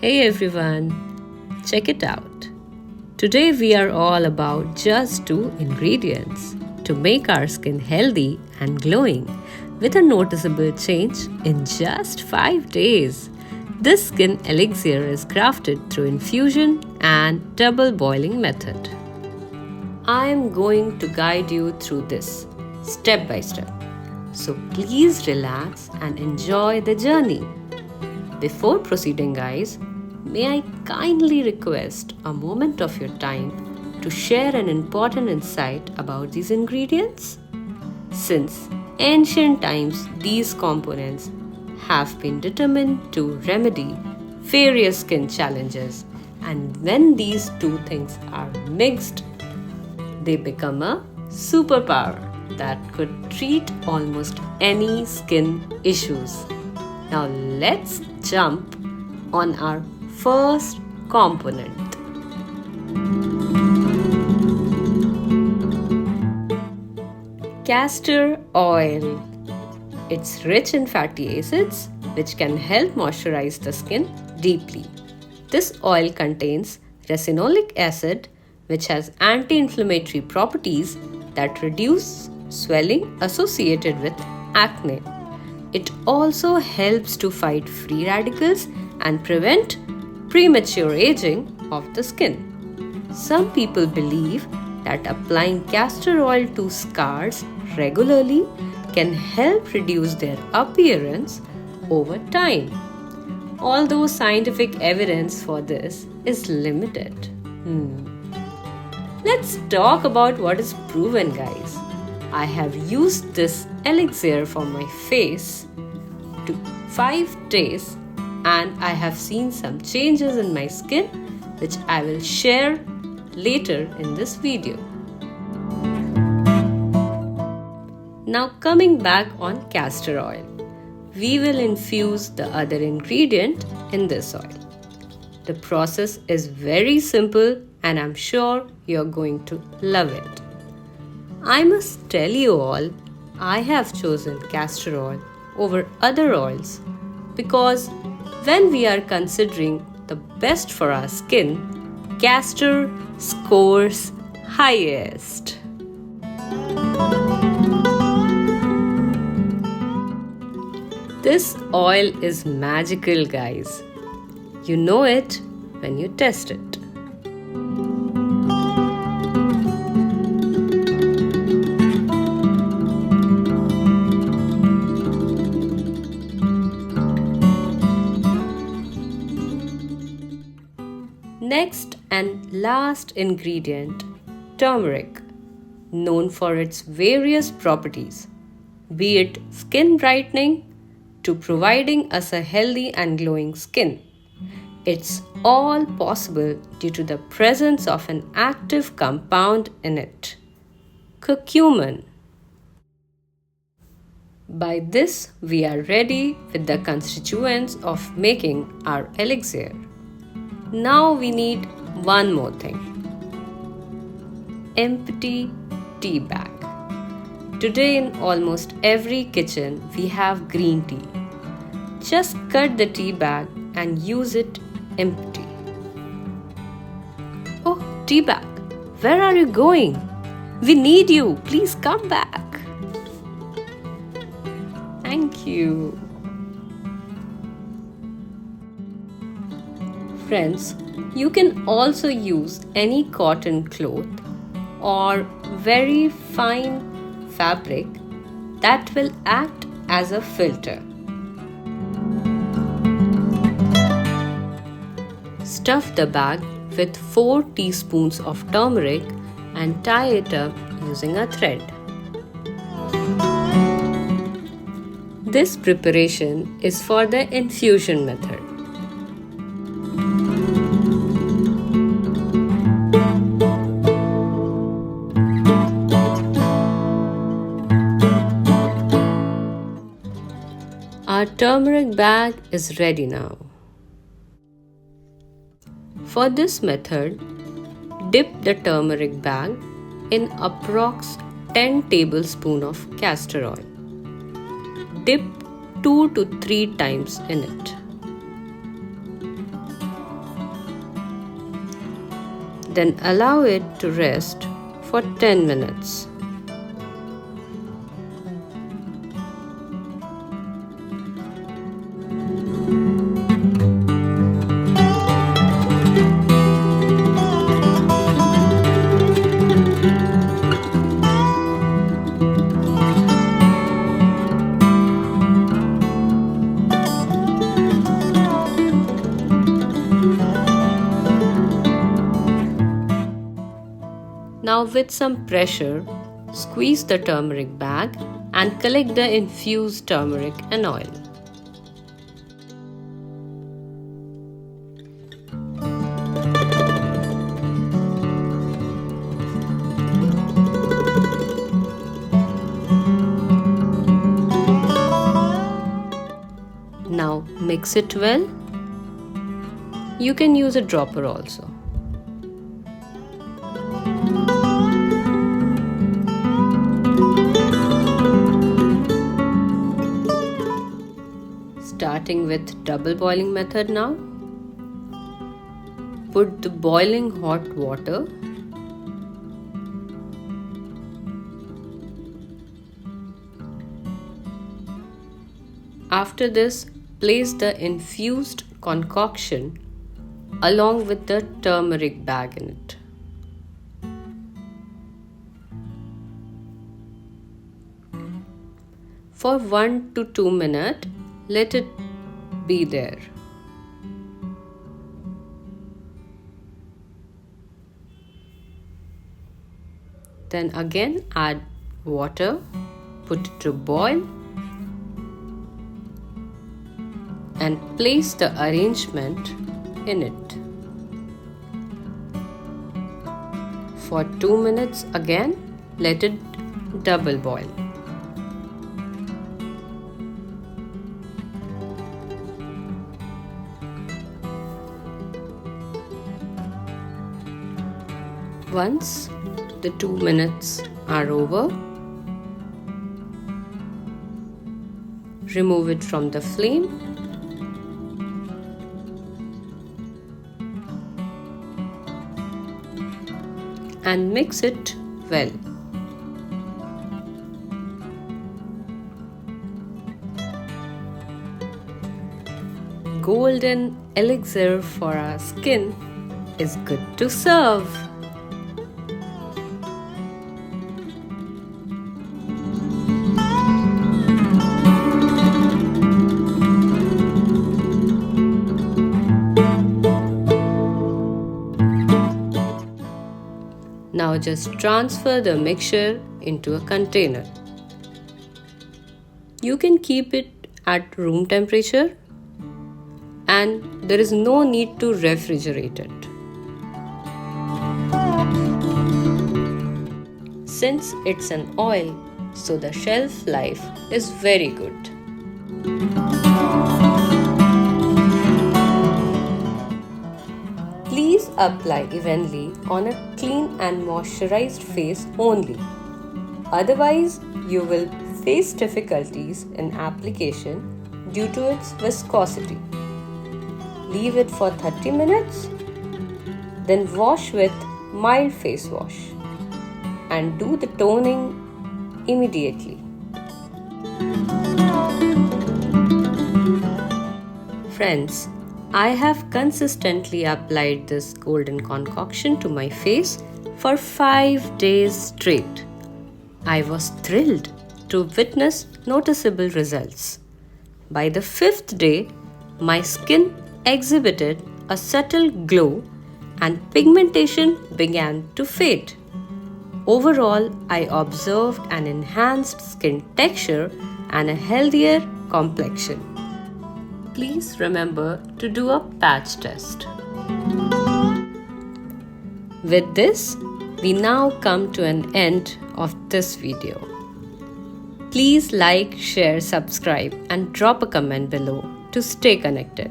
Hey everyone, check it out. Today we are all about just two ingredients to make our skin healthy and glowing with a noticeable change in just 5 days. This skin elixir is crafted through infusion and double boiling method. I am going to guide you through this step by step. So please relax and enjoy the journey. Before proceeding, guys, may I kindly request a moment of your time to share an important insight about these ingredients? Since ancient times, these components have been determined to remedy various skin challenges, and when these two things are mixed, they become a superpower that could treat almost any skin issues. Now let's jump on our first component. Castor oil. It's rich in fatty acids which can help moisturize the skin deeply. This oil contains resinolic acid which has anti-inflammatory properties that reduce swelling associated with acne. It also helps to fight free radicals and prevent premature aging of the skin. Some people believe that applying castor oil to scars regularly can help reduce their appearance over time. Although scientific evidence for this is limited. Let's talk about what is proven, guys. I have used this elixir for my face to 5 days and I have seen some changes in my skin which I will share later in this video. Now coming back on castor oil, we will infuse the other ingredient in this oil. The process is very simple and I'm sure you're going to love it. I must tell you all, I have chosen castor oil over other oils because when we are considering the best for our skin, castor scores highest. This oil is magical, guys. You know it when you test it. Next and last ingredient, turmeric, known for its various properties, be it skin brightening to providing us a healthy and glowing skin. It's all possible due to the presence of an active compound in it, curcumin. By this, we are ready with the constituents of making our elixir. Now we need one more thing. Empty tea bag. Today in almost every kitchen we have green tea. Just cut the tea bag and use it empty. Oh, tea bag, where are you going? We need you. Please come back. Thank you. Friends, you can also use any cotton cloth or very fine fabric that will act as a filter. Stuff the bag with 4 teaspoons of turmeric and tie it up using a thread. This preparation is for the infusion method. Our turmeric bag is ready now. For this method, dip the turmeric bag in approx 10 tablespoons of castor oil. Dip 2 to 3 times in it. Then allow it to rest for 10 minutes. Now with some pressure, squeeze the turmeric bag and collect the infused turmeric and oil. Now mix it well. You can use a dropper also. Starting with double boiling method now. Put the boiling hot water. After this, place the infused concoction along with the turmeric bag in it. For 1 to 2 minutes, let it be there. Then again add water, put it to boil, and place the arrangement in it. For 2 minutes again, let it double boil. Once the 2 minutes are over, remove it from the flame and mix it well. Golden elixir for our skin is good to serve. Now just transfer the mixture into a container. You can keep it at room temperature and there is no need to refrigerate it. Since it's an oil, so the shelf life is very good. Please apply evenly on a clean and moisturized face only. Otherwise, you will face difficulties in application due to its viscosity. Leave it for 30 minutes, then wash with mild face wash and do the toning immediately. Friends, I have consistently applied this golden concoction to my face for 5 days straight. I was thrilled to witness noticeable results. By the 5th day, my skin exhibited a subtle glow and pigmentation began to fade. Overall, I observed an enhanced skin texture and a healthier complexion. Please remember to do a patch test. With this, we now come to an end of this video. Please like, share, subscribe and drop a comment below to stay connected.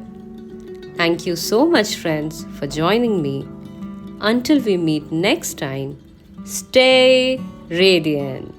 Thank you so much friends for joining me. Until we meet next time, stay radiant.